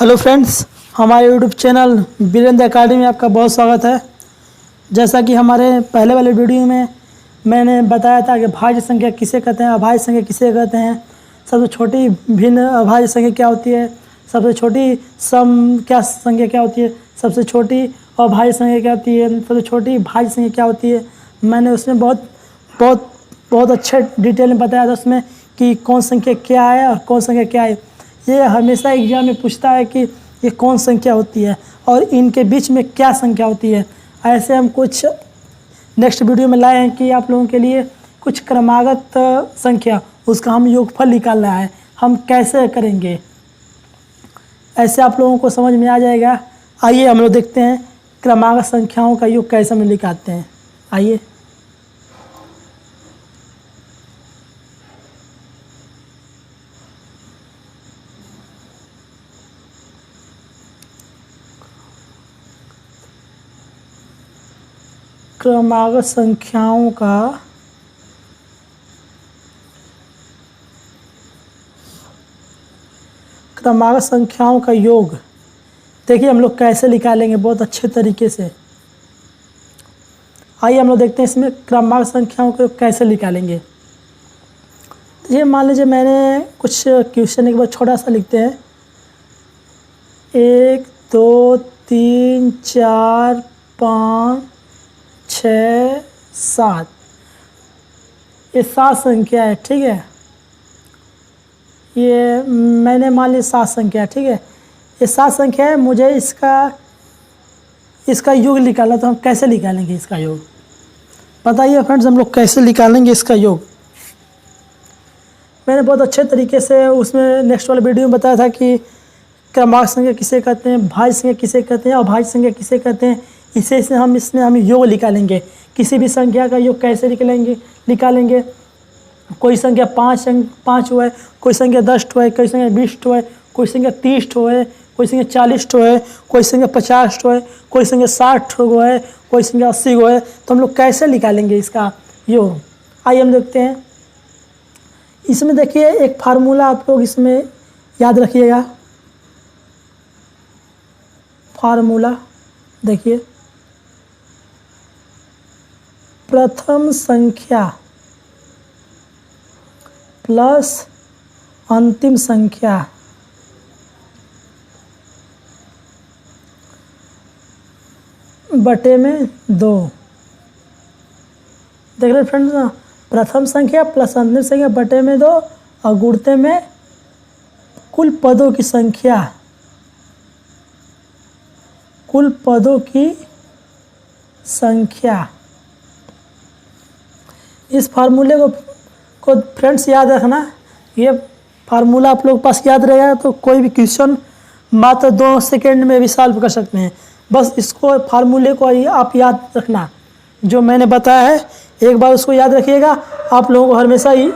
Hello friends, हमारे YouTube channel Virendra academy में आपका बहुत स्वागत है। जैसा कि हमारे पहले वाले वीडियो में मैंने बताया था कि भाज्य संख्या किसे कहते हैं, अभाज्य संख्या किसे कहते हैं, सबसे छोटी भिन्न अभाज्य संख्या क्या होती है, सबसे छोटी सम क्या संख्या क्या होती है, सबसे छोटी अभाज्य संख्या क्या होती है, सबसे छोटी भाज्य संख्या क्या होती है। मैंने उसमें बहुत अच्छे डिटेल में बताया था उसमें कि कौन संख्या क्या है और कौन संख्या क्या है। ये हमेशा एग्जाम में पूछता है कि ये कौन संख्या होती है और इनके बीच में क्या संख्या होती है। ऐसे हम कुछ नेक्स्ट वीडियो में लाए हैं कि आप लोगों के लिए कुछ क्रमागत संख्या उसका हम योगफल निकालना है, हम कैसे करेंगे ऐसे आप लोगों को समझ में आ जाएगा। आइए हम लोग देखते हैं क्रमागत संख्याओं का योग कैसे हम निकालते हैं। आइए क्रमागत संख्याओं का योग देखिए हम लोग कैसे निकालेंगे बहुत अच्छे तरीके से। आइए हम लोग देखते हैं इसमें क्रमागत संख्याओं को कैसे निकालेंगे। तो ये मान लीजिए मैंने कुछ क्वेश्चन एक बार छोटा सा लिखते हैं। 1 2 3 4 5 6 7 ये 7 संख्या है, ठीक है। ये मैंने मान ली 7 संख्या है, ठीक है। ये 7 संख्या है, मुझे इसका योग निकालना। तो हम कैसे निकालेंगे इसका योग बताइए फ्रेंड्स, हम लोग कैसे निकालेंगे इसका योग। मैंने बहुत अच्छे तरीके से उसमें नेक्स्ट वाले वीडियो में बताया था कि क्रमागत संख्या किसे कहते हैं, भाज्य संख्या किसे कहते हैं और अभाज्य संख्या किसे कहते हैं। इसमें हम योग निकालेंगे। किसी भी संख्या का योग कैसे निकालेंगे। कोई संख्या 5 हुआ है, कोई संख्या 10 हुआ है, कोई संख्या 20 हुआ है, कोई संख्या 30 हुआ है, कोई संख्या 40 हुआ है, कोई संख्या 50 हुआ है, कोई संख्या 60 हुआ है, कोई संख्या 80 हुआ है। तो हम लोग कैसे निकालेंगे इसका योग। आइए हम देखते हैं। इसमें देखिए एक फार्मूला आप लोग इसमें याद रखिएगा। फार्मूला देखिए, प्रथम संख्या प्लस अंतिम संख्या बटे में 2। देख रहे फ्रेंड्स ना, प्रथम संख्या प्लस अंतिम संख्या बटे में 2 और गुणते में कुल पदों की संख्या। इस फार्मूले को फ्रेंड्स याद रखना। ये फार्मूला आप लोगों के पास याद रहेगा तो कोई भी क्वेश्चन मात्र 2 सेकेंड में भी सॉल्व कर सकते हैं। बस इसको फार्मूले को आप याद रखना, जो मैंने बताया है एक बार उसको याद रखिएगा। आप लोगों को हमेशा ही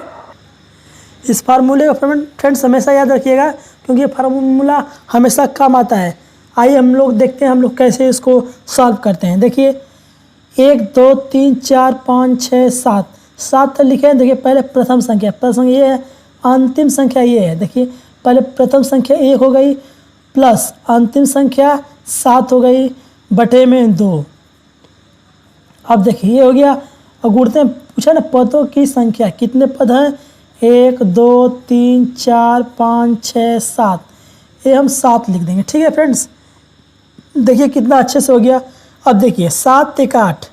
इस फार्मूले को फ्रेंड्स हमेशा याद रखिएगा, क्योंकि ये फार्मूला हमेशा काम आता है। आइए हम लोग देखते हैं हम लोग कैसे इसको सॉल्व करते हैं। देखिए 1 2 3 4 5 6 7 तो लिखे हैं। देखिए पहले प्रथम संख्या ये है, अंतिम संख्या ये है। देखिए पहले प्रथम संख्या 1 हो गई प्लस अंतिम संख्या 7 हो गई बटे में 2। अब देखिए ये हो गया। और गुणते में पूछा ना पदों की संख्या, कितने पद हैं 1 2 3 4 5 6 7। ये हम 7 लिख देंगे, ठीक है फ्रेंड्स। देखिए कितना अच्छे से हो गया। अब देखिए 7 1 8,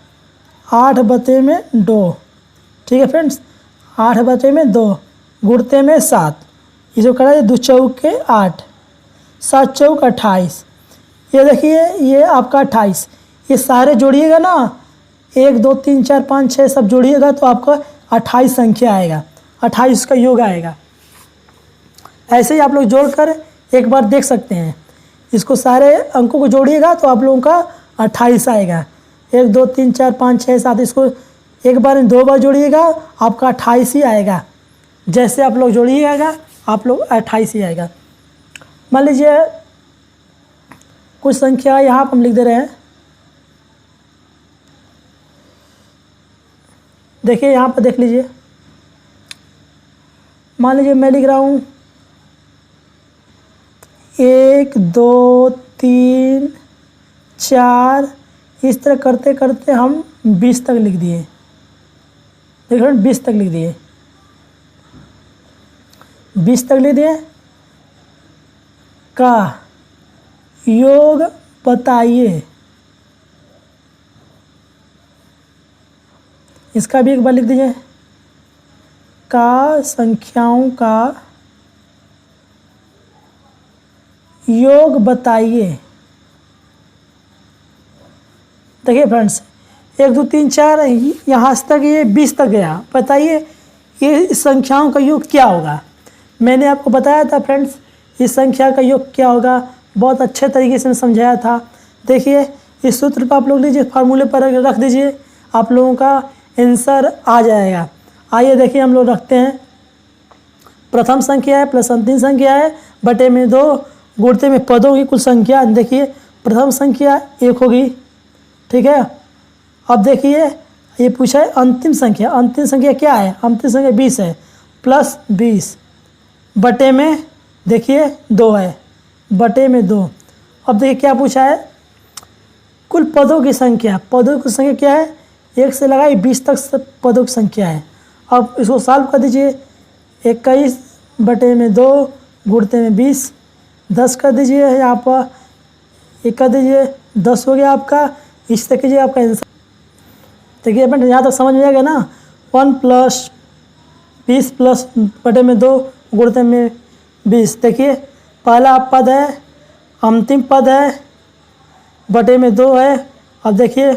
8 बटे में 2, ठीक है फ्रेंड्स। 8 बटे में 2 गुणते में 7, ये जो करा 2 चौके 8, 7 चौक 28। ये देखिए ये आपका 28। ये सारे जोड़िएगा ना, 1 2 3 4 5 6 सब जोड़िएगा तो आपका 28 संख्या आएगा, 28 का योग आएगा। ऐसे ही आप लोग जोड़कर एक बार देख सकते हैं। इसको सारे अंकों को जोड़िएगा तो आप लोगों का 28 आएगा। 1 2 3 4 5 6 7 इसको एक बार 2 बार जोड़िएगा आपका 28 ही आएगा। जैसे आप लोग जोड़िएगा आप लोग 28 ही आएगा। मान लीजिए कुछ संख्या यहाँ पर हम लिख दे रहे हैं। देखिए यहाँ पर देख लीजिए, मान लीजिए मैं लिख रहा हूँ 1 2 3 4 इस तरह करते करते हम 20 तक लिख दिए। देखो 20 तक लिख दिए, 20 तक लिख दिए। का योग बताइए, इसका भी एक बार लिख दीजिए। का संख्याओं का योग बताइए। देखिए फ्रेंड्स, 1 2 3 4 यहाँ तक, ये 20 तक गया। बताइए ये इस संख्याओं का योग क्या होगा। मैंने आपको बताया था फ्रेंड्स, इस संख्या का योग क्या होगा, बहुत अच्छे तरीके से समझाया था। देखिए इस सूत्र पर आप लोग लीजिए, फार्मूले पर रख दीजिए, आप लोगों का आंसर आ जाएगा। आइए देखिए हम लोग रखते हैं। प्रथम संख्या है प्लस अंतिम संख्या है बटे में 2 गुणते में पदों की कुल संख्या। देखिए प्रथम संख्या 1 होगी, ठीक है। अब देखिए ये पूछा है अंतिम संख्या, अंतिम संख्या क्या है, अंतिम संख्या 20 है, प्लस 20 बटे में देखिए 2 है, बटे में 2। अब देखिए क्या पूछा है, कुल पदों की संख्या। पदों की संख्या क्या है, 1 से लगाई 20 तक पदों की संख्या है। अब इसको सॉल्व कर दीजिए। 21 बटे में 2 गुणते में 20, 10 कर दीजिए, यहाँ पर 1 कर दीजिए, 10 हो गया आपका। इस तरह कीजिए, आपका आंसर देखिए बेटा यहाँ तक समझ में आ गया ना। 1 प्लस 20 प्लस बटे में 2 गुणते में 20। देखिए पहला पद है, अंतिम पद है, बटे में 2 है। अब देखिए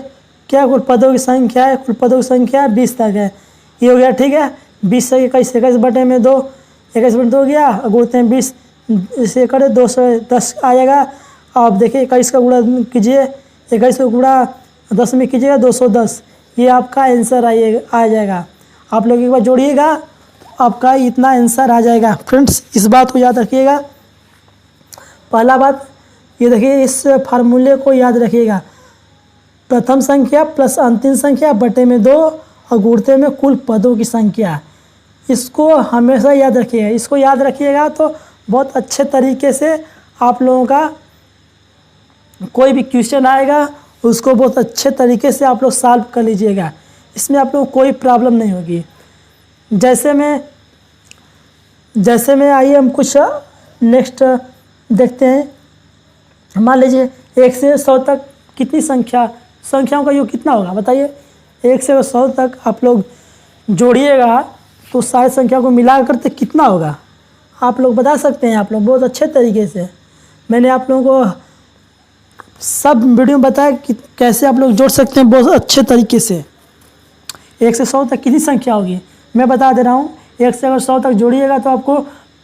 क्या कुल पदों की संख्या है, कुल पदों की संख्या 20 तक है, ये हो गया, ठीक है। 20 से 21 बटे में 2, 21 बटे 2 हो गया, गुणते हैं 20, इसे करें 210 आएगा। अब देखिए 21 का गुणा कीजिए, 21 का गुणा 10 में कीजिएगा 210, ये आपका आंसर आ जाएगा। आप लोग एक बार जोड़िएगा, आपका इतना आंसर आ जाएगा। फ्रेंड्स इस बात को याद रखिएगा। पहला बात ये देखिए, इस फार्मूले को याद रखिएगा, प्रथम संख्या प्लस अंतिम संख्या बटे में 2 और गुणते में कुल पदों की संख्या। इसको हमेशा याद रखिएगा। इसको याद रखिएगा तो बहुत अच्छे तरीके से आप लोगों का कोई भी क्वेश्चन आएगा उसको बहुत अच्छे तरीके से आप लोग सॉल्व कर लीजिएगा। इसमें आप लोगों को कोई प्रॉब्लम नहीं होगी। जैसे में आइए हम कुछ नेक्स्ट देखते हैं। मान लीजिए 1 से 100 तक कितनी संख्याओं का योग कितना होगा बताइए। 1 से 100 तक आप लोग जोड़िएगा तो सारी संख्या को मिला करते कितना होगा आप लोग बता सकते हैं। आप लोग बहुत अच्छे तरीके से, मैंने आप लोगों को सब वीडियो में बताया कि कैसे आप लोग जोड़ सकते हैं बहुत अच्छे तरीके से। 1 से 100 तक कितनी संख्या होगी मैं बता दे रहा हूँ। 1 से अगर 100 तक जोड़िएगा तो आपको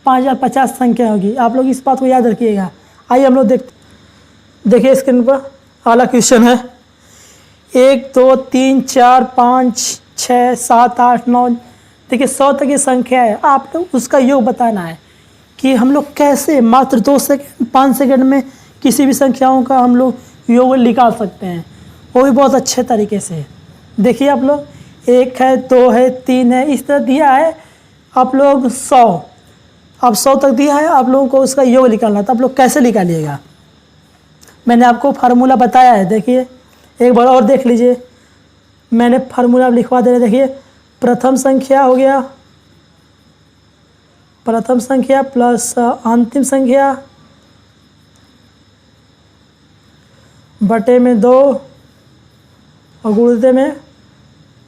5050 संख्या होगी। आप लोग इस बात को याद रखिएगा। आइए हम लोग देखिए स्क्रीन पर अगला क्वेश्चन है। 1 2 3 4 5 6 7 8 9 देखिए 100 तक की संख्या है। आप लोग उसका योग बताना है कि हम लोग कैसे मात्र 2 सेकंड 5 सेकंड में किसी भी संख्याओं का हम लोग योग निकाल सकते हैं, वो भी बहुत अच्छे तरीके से। देखिए आप लोग 1 है 2 है 3 है इस तरह दिया है। आप लोग 100 अब 100 तक दिया है, आप लोगों को उसका योग निकालना तो आप लोग कैसे निकालिएगा मैंने आपको फार्मूला बताया है। देखिए एक बार और देख लीजिए, मैंने फार्मूला लिखवा दे रहे। देखिए प्रथम संख्या हो गया, प्रथम संख्या प्लस अंतिम संख्या बटे में 2 और गुणते में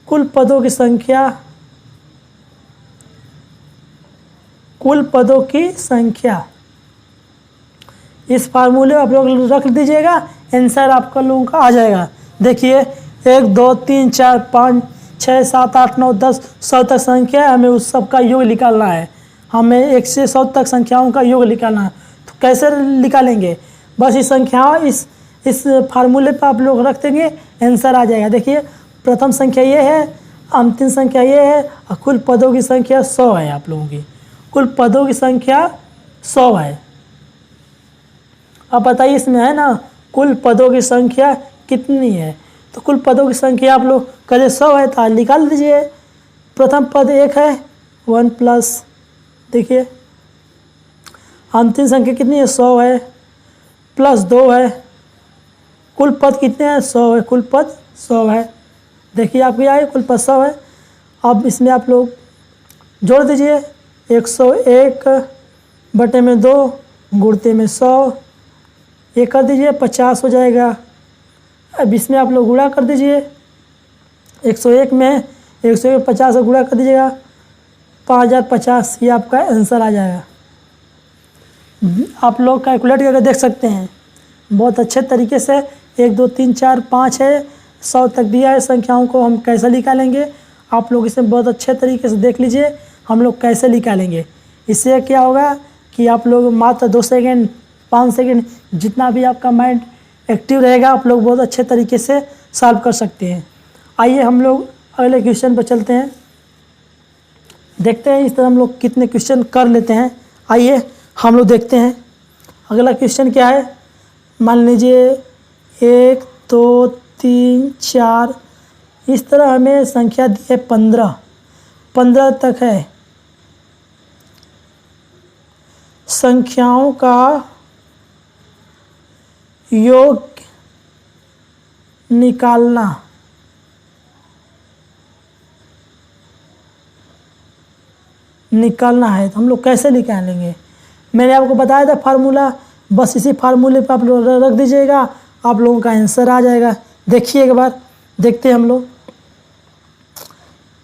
कुल पदों की संख्या, कुल पदों की संख्या। इस फार्मूले आप लोग रख दीजिएगा, आंसर आपका लोगों का आ जाएगा। देखिए 1 2 3 4 5 6 7 8 9 10 100 तक संख्या है, हमें उस सब का योग निकालना है। हमें 1 से 100 तक संख्याओं का योग निकालना है। तो कैसे निकालेंगे, बस इस संख्या इस फार्मूले पर आप लोग रख देंगे, आंसर आ जाएगा। देखिए प्रथम संख्या ये है, अंतिम संख्या ये है और कुल पदों की संख्या 100 है। आप लोगों की कुल पदों की संख्या 100 है। अब बताइए इसमें है ना कुल पदों की संख्या कितनी है, तो कुल पदों की संख्या आप लोग कहे 100 है तो निकाल दीजिए। प्रथम पद 1 है 1 प्लस, देखिए अंतिम संख्या कितनी है, 100 है, प्लस 2 है, कुल पद कितने हैं, 100 है, कुल पद 100 है। देखिए आपको आए कुल पद 100 है। अब इसमें आप लोग जोड़ दीजिए, 101 बटे में 2 गुणते में 100, ये कर दीजिए 50 हो जाएगा। अब इसमें आप लोग गुणा कर दीजिए, 101 में 50 से गुणा कर दीजिएगा, 5050, ये आपका आंसर आ जाएगा। आप लोग कैलकुलेट करके देख सकते हैं बहुत अच्छे तरीके से। 1 2 3 4 5 है, 100 तक दिया है संख्याओं को हम कैसे निकालेंगे, आप लोग इसे बहुत अच्छे तरीके से देख लीजिए हम लोग कैसे निकालेंगे। इससे क्या होगा कि आप लोग मात्र 2 सेकेंड 5 सेकेंड जितना भी आपका माइंड एक्टिव रहेगा, आप लोग बहुत अच्छे तरीके से सॉल्व कर सकते हैं। आइए हम लोग अगले क्वेश्चन पर चलते हैं, देखते हैं इस तरह हम लोग कितने क्वेश्चन कर लेते हैं। आइए हम लोग देखते हैं अगला क्वेश्चन क्या है। मान लीजिए 1 2 3 4 इस तरह हमें संख्या दी है 15 तक है। संख्याओं का योग निकालना। है तो हम लोग कैसे निकालेंगे, मैंने आपको बताया था फार्मूला, बस इसी फार्मूले पर आप लोग रख दीजिएगा, आप लोगों का आंसर आ जाएगा। देखिए एक बार देखते हैं हम लोग।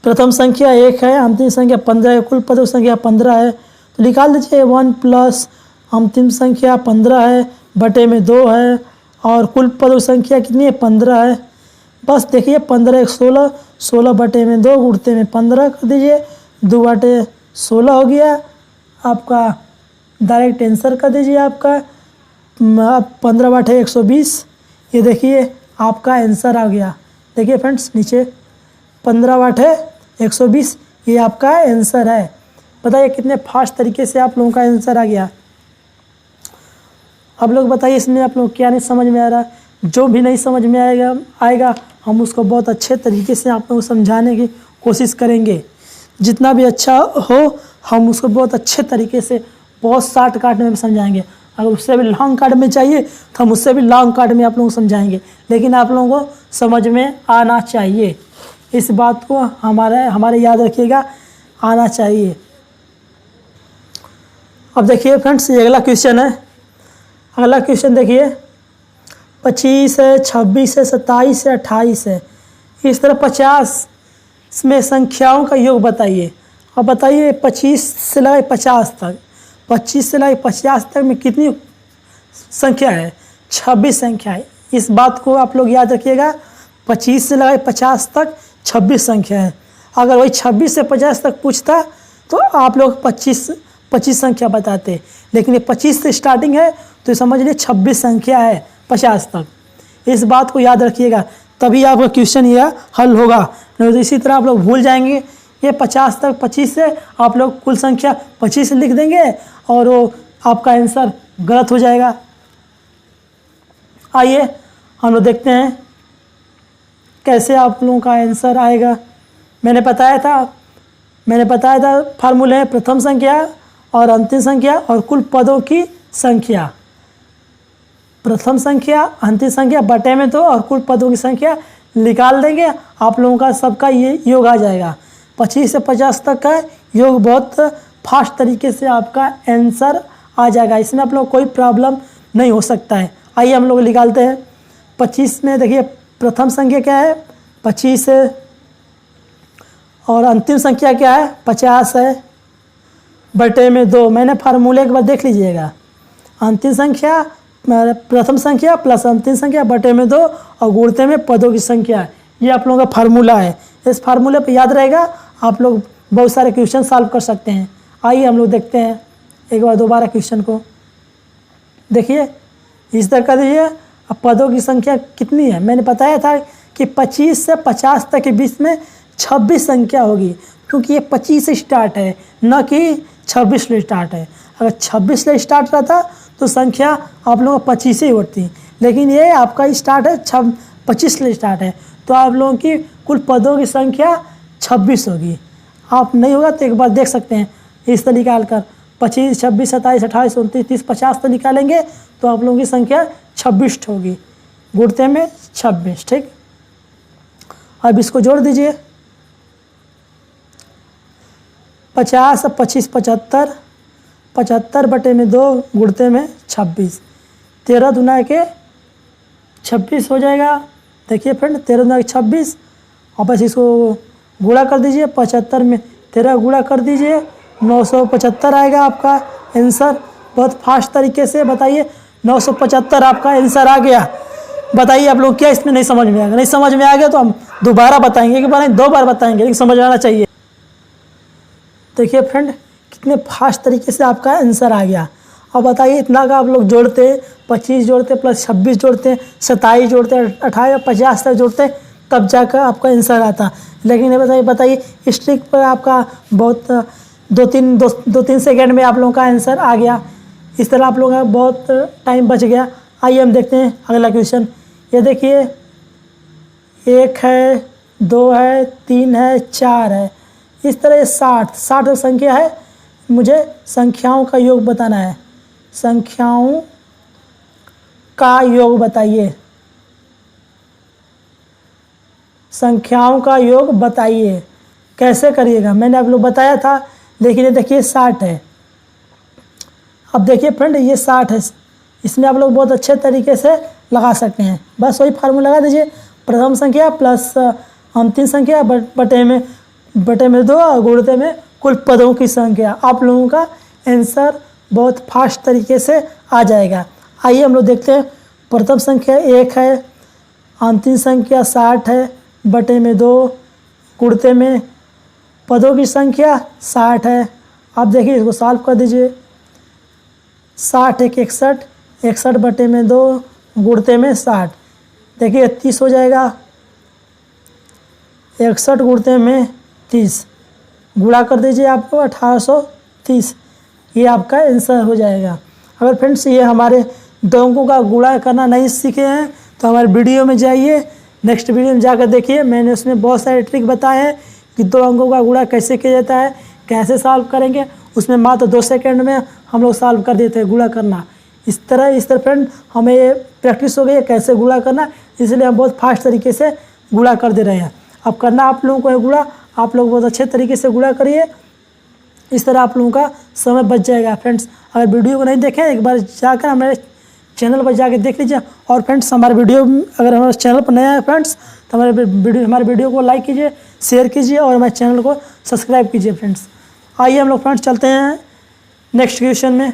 प्रथम संख्या 1 है, अंतिम संख्या 15 है, कुल पदों संख्या 15 है, तो निकाल दीजिए 1 प्लस अंतिम संख्या 15 है बटे में 2 है, और कुल पदों संख्या कितनी है, 15 है। बस देखिए 15 1 16, 16 बटे में 2 गुणते में 15 कर दीजिए, 2 बटे 16 हो गया आपका, डायरेक्ट आंसर कर दीजिए आपका 15 बटे 120। ये देखिए आपका आंसर आ गया। देखिए फ्रेंड्स नीचे 15 बटे 120 ये आपका आंसर है। बताइए कितने फास्ट तरीके से आप लोगों का आंसर आ गया। आप लोग बताइए इसमें आप लोग क्या नहीं समझ में आ रहा, जो भी नहीं समझ में आएगा हम उसको बहुत अच्छे तरीके से आप लोगों को समझाने की कोशिश करेंगे। जितना भी अच्छा हो हम उसको बहुत अच्छे तरीके से बहुत शॉर्टकट में समझाएंगे। अगर उससे भी लॉन्ग कट में चाहिए तो हम उससे भी लॉन्ग कट में आप लोगों को समझाएंगे, लेकिन आप लोगों को समझ में आना चाहिए। इस बात को हमारे याद रखिएगा, आना चाहिए। अब देखिए फ्रेंड्स ये अगला क्वेश्चन है। अगला क्वेश्चन देखिए 25 है, 26 है, 27 है, 28 है, इस तरह 50 में संख्याओं का योग बताइए। अब बताइए 25 से लगा 50 तक, 25 से लगा 50 तक में कितनी संख्या है, 26 संख्या है। इस बात को आप लोग याद रखिएगा, 25 से लगा 50 तक 26 संख्या है। अगर वही 26 से 50 तक पूछता तो आप लोग 25 संख्या बताते, लेकिन ये 25 से स्टार्टिंग है तो समझ लीजिए 26 संख्या है 50 तक। इस बात को याद रखिएगा, तभी आपका क्वेश्चन यह हल होगा, नहीं तो इसी तरह आप लोग भूल जाएंगे। ये 50 तक 25 से आप लोग कुल संख्या 25 लिख देंगे और वो आपका आंसर गलत हो जाएगा। आइए हम लोग देखते हैं कैसे आप लोगों का आंसर आएगा। मैंने बताया था फार्मूले है प्रथम संख्या और अंतिम संख्या और कुल पदों की संख्या। प्रथम संख्या अंतिम संख्या बटे में 2 और कुल पदों की संख्या निकाल देंगे, आप लोगों का सबका ये योग आ जाएगा। 25 से 50 तक का योग बहुत फास्ट तरीके से आपका आंसर आ जाएगा, इसमें आप लोग कोई प्रॉब्लम नहीं हो सकता है। आइए हम लोग निकालते हैं। 25 में देखिए प्रथम संख्या क्या है, 25 है, और अंतिम संख्या क्या है, 50 है बटे में 2। मैंने फार्मूले एक बार देख लीजिएगा, अंतिम संख्या प्रथम संख्या प्लस अंतिम संख्या बटे में 2 और गुणते में पदों की संख्या, ये आप लोगों का फार्मूला है। इस फार्मूले पे याद रहेगा, आप लोग बहुत सारे क्वेश्चन सॉल्व कर सकते हैं। आइए हम लोग देखते हैं एक बार दोबारा क्वेश्चन को। देखिए इस तरह का दीजिए, अब पदों की संख्या कितनी है, मैंने बताया था कि 25 से 50 तक के बीच में 26 संख्या होगी, क्योंकि ये 25 से स्टार्ट है न कि 26 से स्टार्ट है। अगर 26 से स्टार्ट रहता तो संख्या आप लोगों को 25 ही होती, लेकिन ये आपका स्टार्ट है 25 से स्टार्ट है, तो आप लोगों की कुल पदों की संख्या 26 होगी। आप नहीं होगा तो एक बार देख सकते हैं इस तरह निकाल कर 25, 26, 27, 28, 29, 30, 50 तो निकालेंगे तो आप लोगों की संख्या 26 होगी। गुणते में 26, ठीक। अब इसको जोड़ दीजिए। 50, 25, 75, 75 बटे में 2 गुणते में 26, 13 दूना के 26 हो जाएगा। देखिए फ्रेंड, 13 दूना के 26, और बस इसको गुणा कर दीजिए। 75 में 13 गुणा कर दीजिए, 975 आएगा आपका आंसर। बहुत फास्ट तरीके से बताइए, 975 आपका आंसर आ गया। बताइए आप लोग क्या इसमें नहीं समझ में आएगा? नहीं समझ में आ गया तो हम दोबारा बताएंगे, कि बार 2 बार बताएंगे, लेकिन समझ में आना चाहिए। देखिए फ्रेंड, कितने फास्ट तरीके से आपका आंसर आ गया। अब बताइए इतना का आप लोग जोड़ते, 25 जोड़ते प्लस 26 जोड़ते, 27 जोड़ते, 28, 50 तक जोड़ते, तब जाकर आपका आंसर आता। लेकिन ये बताइए इस ट्रिक पर आपका बहुत 2-3 सेकेंड में आप लोगों का आंसर आ गया। इस तरह आप लोगों का बहुत टाइम बच गया। आइए हम देखते हैं अगला क्वेश्चन। ये देखिए, 1 है, 2 है, 3 है, 4 है, इस तरह 60 संख्या है। मुझे संख्याओं का योग बताना है। संख्याओं का योग बताइए। संख्याओं का योग बताइए। कैसे करिएगा मैंने आप लोग बताया था, लेकिन ये देखिए 60 है। अब देखिए फ्रेंड, ये 60 है, इसमें आप लोग बहुत अच्छे तरीके से लगा सकते हैं। बस वही फार्मूला लगा दीजिए, प्रथम संख्या प्लस अंतिम संख्या बटे में 2 और गुणते में कुल पदों की संख्या। आप लोगों का आंसर बहुत फास्ट तरीके से आ जाएगा। आइए हम लोग देखते हैं। प्रथम संख्या 1 है, अंतिम संख्या 60 है, बटे में 2, गुणते में पदों की संख्या 60 है। आप देखिए इसको सॉल्व कर दीजिए। 60 एक 61, 61 बटे में 2, गुणते में 60, देखिए 30 हो जाएगा। 61 गुणते में 30, गुणा कर दीजिए आपको 1830, ये आपका आंसर हो जाएगा। अगर फ्रेंड्स ये हमारे 2 अंकों का गुणा करना नहीं सीखे हैं तो हमारे वीडियो में जाइए, नेक्स्ट वीडियो में जाकर देखिए। मैंने उसमें बहुत सारे ट्रिक बताए हैं कि 2 अंकों का गुणा कैसे किया जाता है, कैसे सॉल्व करेंगे। उसमें मात्र 2 सेकंड में हम लोग सॉल्व कर देते हैं गुणा करना। इस तरह फ्रेंड हमें ये प्रैक्टिस हो गई है कैसे गुणा करना, इसलिए हम बहुत फास्ट तरीके से गुणा कर दे रहे हैं। अब करना आप लोगों को है गुणा, आप लोग बहुत अच्छे तरीके से गुणा करिए। इस तरह आप लोगों का समय बच जाएगा। फ्रेंड्स अगर वीडियो को नहीं देखें, एक बार जाकर हमारे चैनल पर जाकर देख लीजिए। और फ्रेंड्स हमारे वीडियो, अगर हमारे चैनल पर नए आए फ्रेंड्स तो हमारे वीडियो को लाइक कीजिए, शेयर कीजिए और हमारे चैनल को सब्सक्राइब कीजिए। फ्रेंड्स आइए हम लोग फ्रेंड्स चलते हैं नेक्स्ट क्वेश्चन में।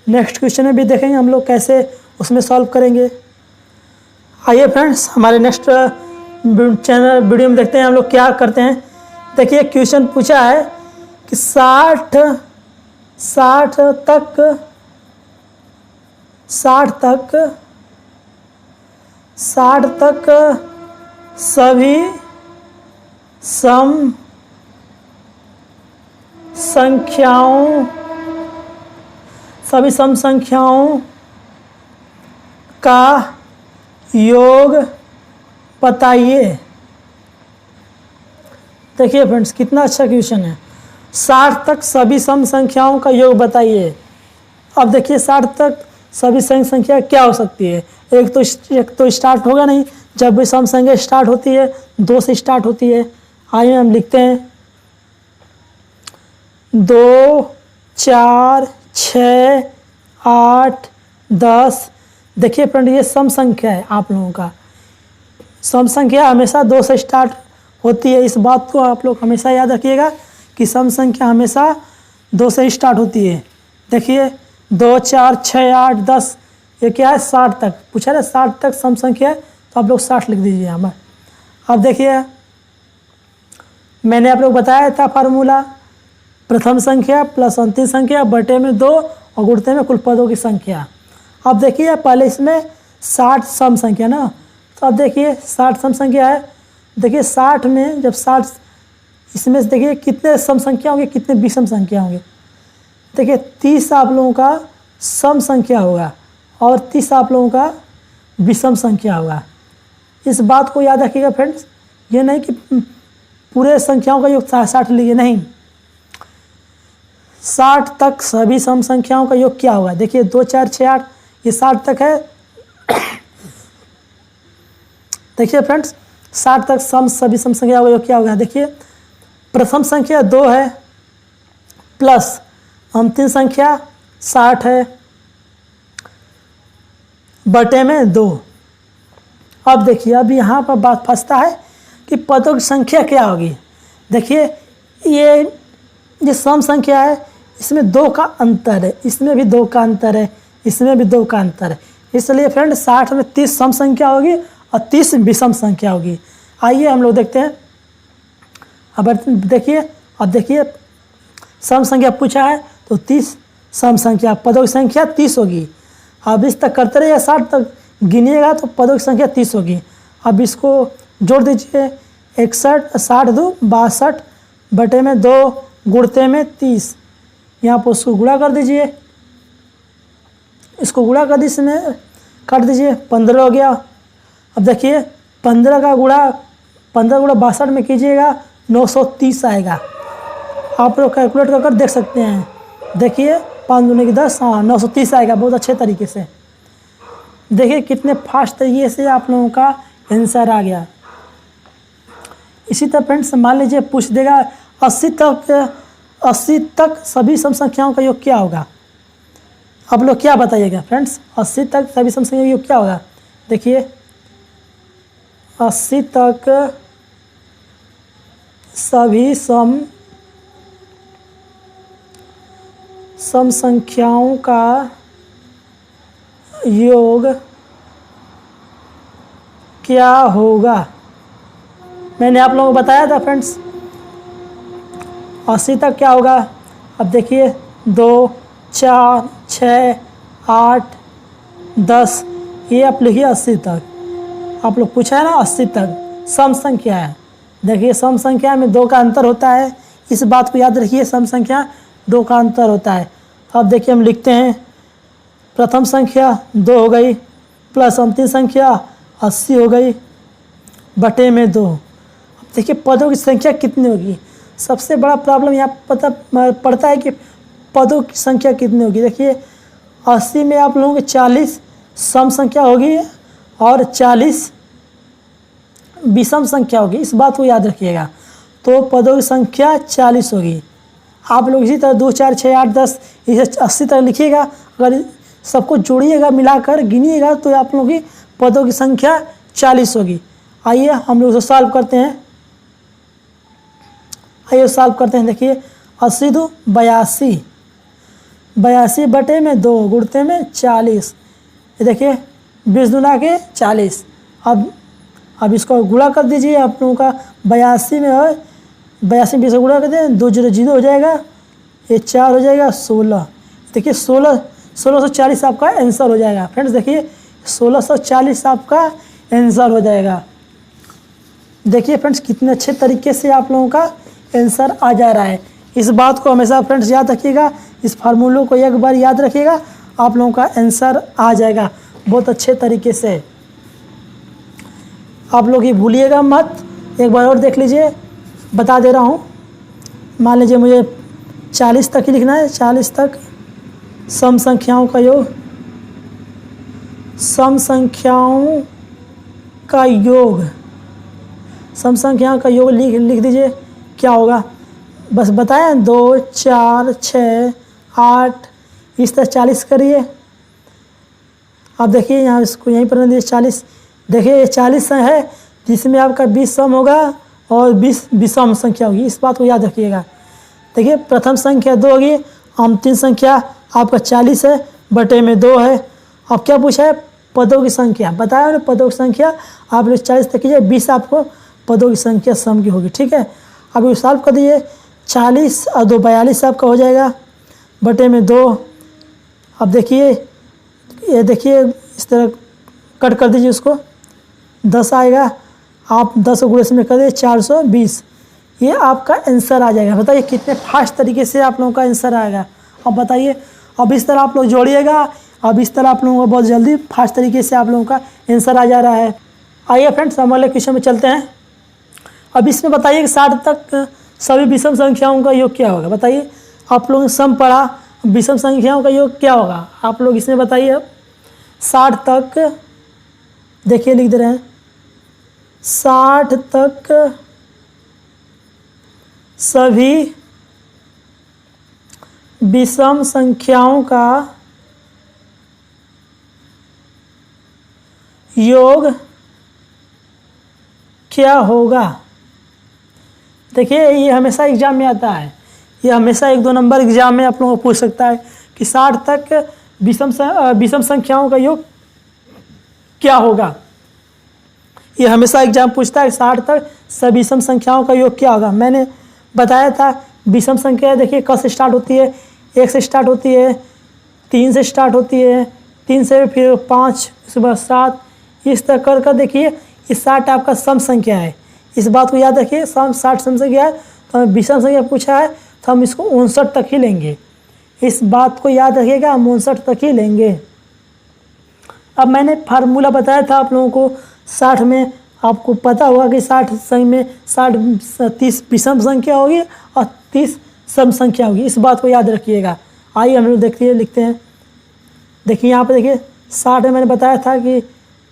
नेक्स्ट क्वेश्चन में भी देखेंगे हम लोग कैसे उसमें सॉल्व करेंगे। आइए फ्रेंड्स हमारे नेक्स्ट चैनल वीडियो में देखते हैं हम लोग क्या करते हैं। देखिए क्वेश्चन पूछा है कि 60 तक सभी सम संख्याओं का योग बताइए। देखिए फ्रेंड्स कितना अच्छा क्वेश्चन है। 60 तक सभी सम संख्याओं का योग बताइए। अब देखिए 60 तक सभी सम संख्या क्या हो सकती है। एक तो स्टार्ट होगा नहीं, जब भी सम संख्या स्टार्ट होती है 2 से स्टार्ट होती है। आइए हम लिखते हैं 2, 4, 6, 8, 10। देखिए फ्रेंड ये सम संख्या है। आप लोगों का सम संख्या हमेशा 2 से स्टार्ट होती है। इस बात को आप लोग हमेशा याद रखिएगा कि सम संख्या हमेशा 2 से स्टार्ट होती है। देखिए 2, 4, 6, 8, 10, ये क्या है 60 तक पूछा है। 60 तक सम संख्या है तो आप लोग 60 लिख दीजिए यहाँ पर। अब देखिए मैंने आप लोग बताया था फार्मूला, प्रथम संख्या प्लस अंतिम संख्या बटे में 2 और गुणते में कुल पदों की संख्या। अब देखिए पहले इसमें 60 सम संख्या ना, तो अब देखिए 60 सम संख्या है। देखिए 60 में जब 60 इसमें से देखिए कितने सम संख्या होंगे, कितने विषम संख्या होंगे। देखिए 30 आप लोगों का सम संख्या होगा और 30 आप लोगों का विषम संख्या होगा। इस बात को याद रखिएगा फ्रेंड्स, ये नहीं कि पूरे संख्याओं का योग 60 लीजिए, नहीं। 60 तक सभी सम संख्याओं का योग क्या होगा। देखिए 2 4 6 8 ये 60 तक है। देखिए फ्रेंड्स 60 तक सभी सम संख्याओं का योग क्या होगा। देखिए प्रथम संख्या 2 है प्लस अंतिम संख्या 60 है बटे में 2। अब देखिए अब यहाँ पर बात फंसता है कि पदों की संख्या क्या होगी। देखिए ये सम संख्या है, इसमें 2 का अंतर है, इसमें भी 2 का अंतर है, इसमें भी 2 का अंतर है। इसलिए फ्रेंड 60 में 30 सम संख्या होगी और 30 विषम संख्या होगी। आइए हम लोग देखते हैं। अब देखिए सम संख्या पूछा है तो 30 सम संख्या, पदों की संख्या 30 होगी। अब इस तक करते रहिए 60 तक गिनिएगा तो पदों की संख्या 30 होगी। अब इसको जोड़ दीजिए 61 60 2 62 बटे में 2 गुणते में 30। यहाँ पर उसको गुणा कर दीजिए, इसको गुणा कर दीजिए, इसमें काट दीजिए 15 हो गया। अब देखिए 15 का गुणा 15 गुणा 62 में कीजिएगा 930 आएगा। आप लोग कैलकुलेट कर देख सकते हैं। देखिए 5 दूनी की 10, हाँ 930 आएगा बहुत अच्छे तरीके से। देखिए कितने फास्ट तरीके से आप लोगों का आंसर आ गया। इसी तरह फ्रेंड्स मान लीजिए पूछ देगा 80 तक सभी सम संख्याओं का योग क्या होगा। आप लोग क्या बताइएगा फ्रेंड्स, 80 तक सभी सम संख्याओं का योग क्या होगा। देखिए 80 तक सभी सम संख्याओं का योग क्या होगा। मैंने आप लोगों को बताया था फ्रेंड्स 80 तक क्या होगा। अब देखिए 2 4 6 8 10 ये आप लिखिए 80 तक। आप लोग पूछा है ना 80 तक सम संख्या है। देखिए सम संख्या में 2 का अंतर होता है, इस बात को याद रखिए। सम संख्या 2 का अंतर होता है। अब देखिए हम लिखते हैं प्रथम संख्या 2 हो गई प्लस अंतिम संख्या 80 हो गई बटे में 2। अब देखिए पदों की संख्या कितनी होगी। सबसे बड़ा प्रॉब्लम यहाँ पड़ता है कि पदों की संख्या कितनी होगी। देखिए 80 में आप लोगों की 40 सम संख्या होगी और 40 विषम संख्या होगी, इस बात को याद रखिएगा। तो पदों की संख्या 40 होगी। आप लोग इसी तरह 2 4 6 8 10 इसे 80 तक लिखिएगा। अगर सबको जोड़िएगा मिलाकर गिनिएगा तो आप लोगों की पदों की संख्या 40 होगी। आइए हम लोग इसे सॉल्व करते हैं। देखिए 80 2 82 82 बटे में 2 गुणते में 40। ये देखिए 20 दूना के 40। अब इसको गुणा कर दीजिए। आप लोगों का 82 में है 82 20 गुणा कर दें 2 0 0 हो जाएगा, ये 4 हो जाएगा 16। देखिए 1640 आपका आंसर हो जाएगा। फ्रेंड्स देखिए 1640 आपका आंसर हो जाएगा। देखिए फ्रेंड्स कितने अच्छे तरीके से आप लोगों का आंसर आ जा रहा है। इस बात को हमेशा फ्रेंड्स याद रखिएगा, इस फार्मूलों को एक बार याद रखिएगा, आप लोगों का आंसर आ जाएगा बहुत अच्छे तरीके से। आप लोग ये भूलिएगा मत, एक बार और देख लीजिए, बता दे रहा हूँ। मान लीजिए मुझे 40 तक ही लिखना है। 40 तक सम संख्याओं का योग, सम संख्याओं का योग लिख दीजिए क्या होगा। बस बताएं 2 4 6 8 इस तरह 40 करिए। आप देखिए यहाँ इसको यहीं पर दीजिए 40। देखिए ये 40 है जिसमें आपका 20 सम होगा और 20 विषम संख्या होगी, इस बात को याद रखिएगा। देखिए प्रथम संख्या 2 होगी, अंतिम संख्या आपका 40 है बटे में 2 है। अब क्या पूछा है पदों की संख्या, बताया ना पदों की संख्या। आप लोग 40 तक कीजिए, 20 आपको पदों की संख्या सम की होगी, ठीक है। अब ये सॉल्व कर दीजिए 40 और 2 42 आपका हो जाएगा बटे में 2। अब देखिए ये देखिए इस तरह कट कर दीजिए उसको, 10 आएगा। आप 10 गुणे में कर दीजिए 420, ये आपका आंसर आ जाएगा। बताइए कितने फास्ट तरीके से आप लोगों का आंसर आएगा। अब बताइए, अब इस तरह आप लोग जोड़िएगा, अब इस तरह आप लोगों का बहुत जल्दी फास्ट तरीके से आप लोगों का आंसर आ जा रहा है। आइए फ्रेंड्स हम अगले क्वेश्चन में चलते हैं। अब इसमें बताइए कि 60 तक सभी विषम संख्याओं का योग क्या होगा। बताइए आप लोगों ने सम पढ़ा, विषम संख्याओं का योग क्या होगा आप लोग इसमें बताइए। अब 60 तक देखिए लिख दे रहे हैं, 60 तक सभी विषम संख्याओं का योग क्या होगा। देखिए ये हमेशा एग्जाम में आता है, ये हमेशा 1-2 नंबर एग्जाम में आप लोगों को पूछ सकता है कि 60 तक विषम संख्याओं का योग क्या होगा। ये हमेशा एग्जाम पूछता है 60 तक सभी विषम संख्याओं का योग क्या होगा। मैंने बताया था विषम संख्या देखिए क से स्टार्ट होती है, 1 से स्टार्ट होती है, 3 से स्टार्ट होती है, 3 से फिर 5, उसके बाद 7, इस तरह कर कर देखिए ये 60 आपका सम संख्या है। इस बात को याद रखिए, 60 सम संख्या है तो हमें विषम संख्या पूछा है तो हम इसको 59 तक ही लेंगे। इस बात को याद रखिएगा, हम 59 तक ही लेंगे। अब मैंने फार्मूला बताया था आप लोगों को 60 में, आपको पता होगा कि 60 संख्या में 30 विषम संख्या होगी और 30 सम संख्या होगी। इस बात को याद रखिएगा। आइए हम लोग देखिए लिखते हैं। देखिए यहाँ पे देखिए 60 में मैंने बताया था कि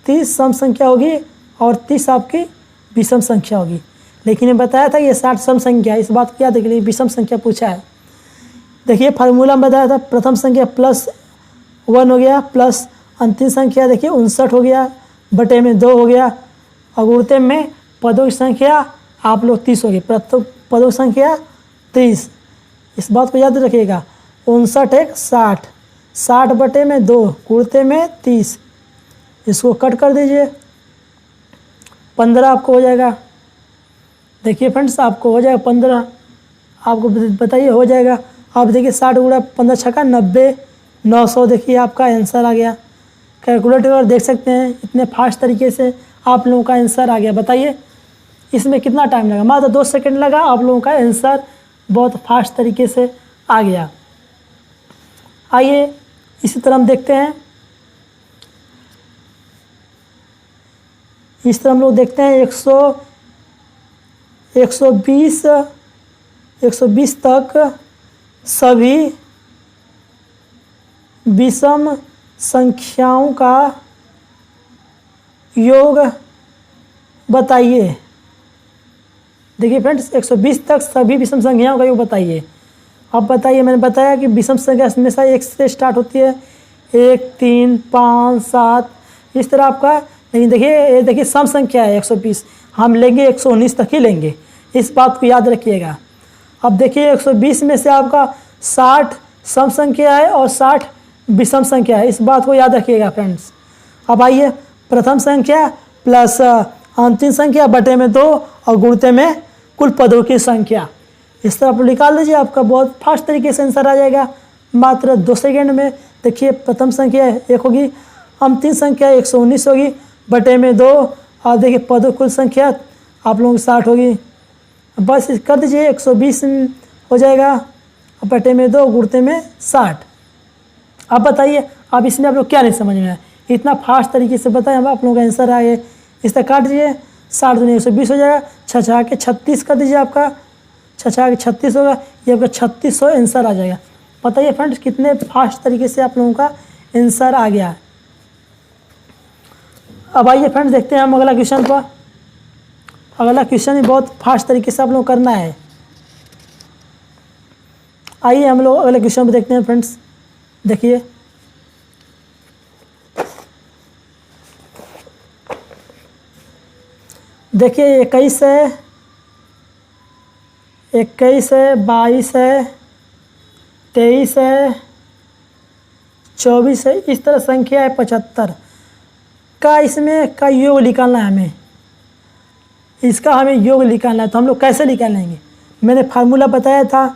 30 सम संख्या होगी और 30 आपकी विषम संख्या होगी, लेकिन ये बताया था ये 60 सम संख्या है। इस बात को याद रखिए, विषम संख्या पूछा है। देखिए फार्मूला में बताया था प्रथम संख्या +1 हो गया, प्लस अंतिम संख्या देखिए 59 हो गया, बटे में 2 हो गया, अगुणित में पदों की संख्या आप लोग 30 हो गई, प्रथम पदों की संख्या 30। इस बात को याद रखिएगा, 59 एक 60, 60 बटे में 2 गुणित में 30, इसको कट कर दीजिए, 15 आपको हो जाएगा। देखिए फ्रेंड्स आपको हो जाएगा 15, आपको बताइए हो जाएगा। आप देखिए 60 गुणा 15 छक्का 90, 900 देखिए आपका आंसर आ गया। कैलकुलेटर पर देख सकते हैं, इतने फास्ट तरीके से आप लोगों का आंसर आ गया। बताइए इसमें कितना टाइम लगा, मात्र 2 सेकंड लगा, आप लोगों का आंसर बहुत फास्ट तरीके से आ गया। आइए इसी तरह हम देखते हैं, इस तरह हम लोग देखते हैं 120 तक सभी विषम संख्याओं का योग बताइए। देखिए फ्रेंड्स 120 तक सभी विषम संख्याओं का योग बताइए। अब बताइए, मैंने बताया कि विषम संख्या हमेशा 1 से स्टार्ट होती है, 1, 3, 5, 7 इस तरह आपका। लेकिन देखिए देखिए सम संख्या है 120, हम लेंगे 119 तक ही लेंगे, इस बात को याद रखिएगा। अब देखिए 120 में से आपका 60 सम संख्या है और 60 विषम संख्या है, इस बात को याद रखिएगा फ्रेंड्स। अब आइए प्रथम संख्या प्लस अंतिम संख्या बटे में 2 और गुणित में कुल पदों की संख्या, इस तरह आप निकाल लीजिए, आपका बहुत फास्ट तरीके से आंसर आ जाएगा मात्र 2 सेकेंड में। देखिए प्रथम संख्या 1 होगी, अंतिम संख्या 119 होगी, बटे में 2 और देखिए पदों कुल संख्या आप लोगों की 60 होगी। बस कर दीजिए 120 हो जाएगा, बटे में 2 गुणते में 60। अब बताइए अब इसमें आप लोग क्या नहीं समझ में आया, इतना फास्ट तरीके से बताएं, अब आप लोगों का आंसर आए। इस तरह काट दीजिए, 60 दूनी 120 हो जाएगा, 6 के 36 कर दीजिए, आपका 6 के 36 होगा, ये आपका 3600 आंसर आ जाएगा। बताइए फ्रेंड्स कितने फास्ट तरीके से आप लोगों का आंसर आ गया है। अब आइए फ्रेंड्स देखते हैं हम अगला क्वेश्चन पर। अगला क्वेश्चन भी बहुत फास्ट तरीके से आप लोग करना है। आइए हम लोग अगले क्वेश्चन पर देखते हैं फ्रेंड्स। देखिए देखिए 21 है, 22 है, 23 है, 24 है, इस तरह संख्या है 75 का, इसमें का योग निकालना है हमें, इसका हमें योग निकालना है। तो हम लोग कैसे निकालेंगे, मैंने फार्मूला बताया था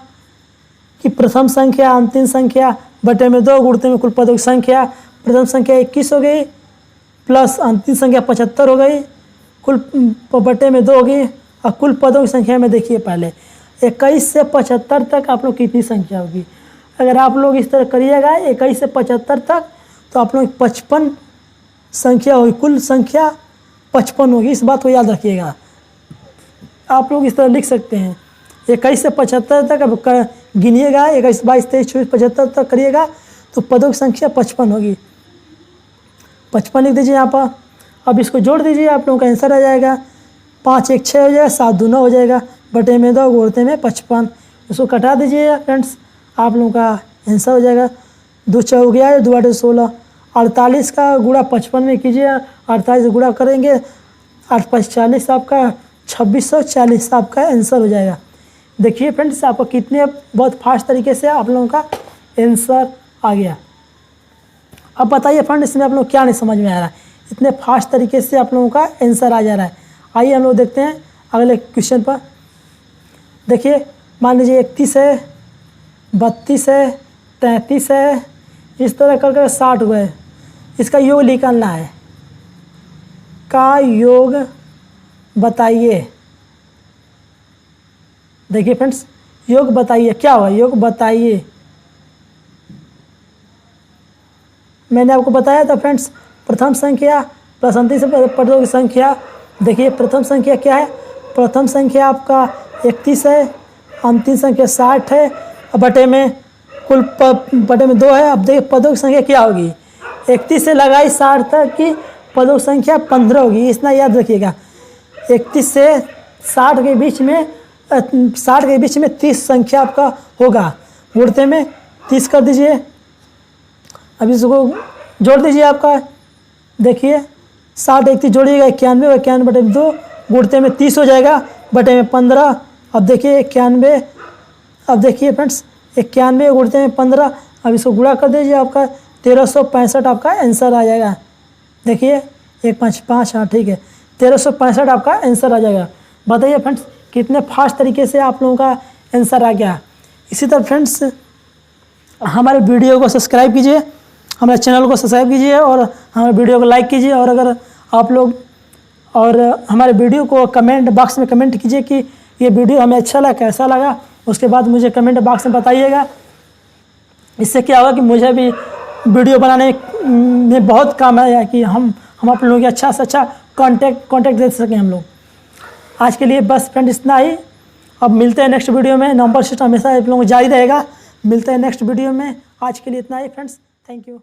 कि प्रथम संख्या अंतिम संख्या बटे में 2 गुणते में कुल पदों की संख्या। प्रथम संख्या 21 हो गई प्लस अंतिम संख्या 75 हो गई, कुल बटे में 2 होगी और कुल पदों की संख्या में देखिए पहले 21 से 75 तक आप लोग कितनी संख्या होगी। अगर आप लोग इस तरह करिएगा 21 से 75 तक तो आप लोग 55 संख्या होगी, कुल संख्या 55 होगी, इस बात को याद रखिएगा। आप लोग इस तरह लिख सकते हैं 21 से 75 तक। अब गिनिएगा 21, 22, 23, 24, 75 तक करिएगा तो पदों की संख्या 55 होगी। 55 लिख दीजिए यहाँ पर। अब इसको जोड़ दीजिए, आप लोगों का आंसर आ जाएगा 5 1 6 हो जाएगा, 7 2 9 हो जाएगा, बटे में 2 गुणते में 55। इसको कटा दीजिए फ्रेंड्स, आप लोगों का आंसर हो जाएगा 2 4 गया 2 8 16। 48 का गुणा 55 में कीजिए, 48 गुणा करेंगे 8 5 40, आपका 2640 आपका आंसर हो जाएगा। देखिए फ्रेंड्स, आपको कितने बहुत फास्ट तरीके से आप लोगों का आंसर आ गया। अब बताइए फ्रेंड, इसमें आप लोग क्या नहीं समझ में आ रहा है, इतने फास्ट तरीके से आप लोगों का आंसर आ जा रहा है। आइए हम लोग देखते हैं अगले क्वेश्चन पर। देखिए मान लीजिए 31 है, 32 है, 33 है, इस तरह कर 60 हुए। इसका योग निकालना है, का योग बताइए। देखिए फ्रेंड्स, योग बताइए क्या हुआ, योग बताइए। मैंने आपको बताया था फ्रेंड्स, प्रथम संख्या प्लस अंतिम पदों की संख्या। देखिए प्रथम संख्या क्या है, प्रथम संख्या आपका 31 है, अंतिम संख्या 60 है, बटे में कुल बटे में 2 है। अब देखिए पदों की संख्या क्या होगी, 31 से लगाई 60 तक की पदों की संख्या 15 होगी। इतना याद रखिएगा, 31 से 60 के बीच में 30 संख्या आपका होगा। गुणते में 30 कर दीजिए। अब इसको जोड़ दीजिए आपका। देखिए 60 31 जोड़िएगा 91, 91 बटे में 2, गुणते में 30 हो जाएगा, बटे में 15। अब देखिए 91, अब देखिए फ्रेंड्स 91 गुणते में 15, अब इसको गुणा कर दीजिए, आपका 1365 आपका आंसर आ जाएगा। देखिए 1 5 5, हाँ ठीक है, 1365 आपका आंसर आ जाएगा। बताइए फ्रेंड्स, कितने फास्ट तरीके से आप लोगों का आंसर आ गया। इसी तरह फ्रेंड्स हमारे वीडियो को सब्सक्राइब कीजिए, हमारे चैनल को सब्सक्राइब कीजिए और हमारे वीडियो को लाइक कीजिए। और अगर आप लोग और हमारे वीडियो को कमेंट बॉक्स में कमेंट कीजिए कि ये वीडियो हमें अच्छा लगा, कैसा लगा। उसके बाद मुझे कमेंट बॉक्स में बताइएगा। इससे क्या होगा कि मुझे भी वीडियो बनाने में बहुत काम आएगा कि हम आप लोगों की अच्छा से अच्छा कॉन्टेक्ट दे सकें हम लोग। आज के लिए बस फ्रेंड इतना ही। अब मिलते हैं नेक्स्ट वीडियो में। नंबर सिस्टम हमेशा आप लोगों को जारी रहेगा। मिलते हैं नेक्स्ट वीडियो में। आज के लिए इतना ही फ्रेंड्स, थैंक यू।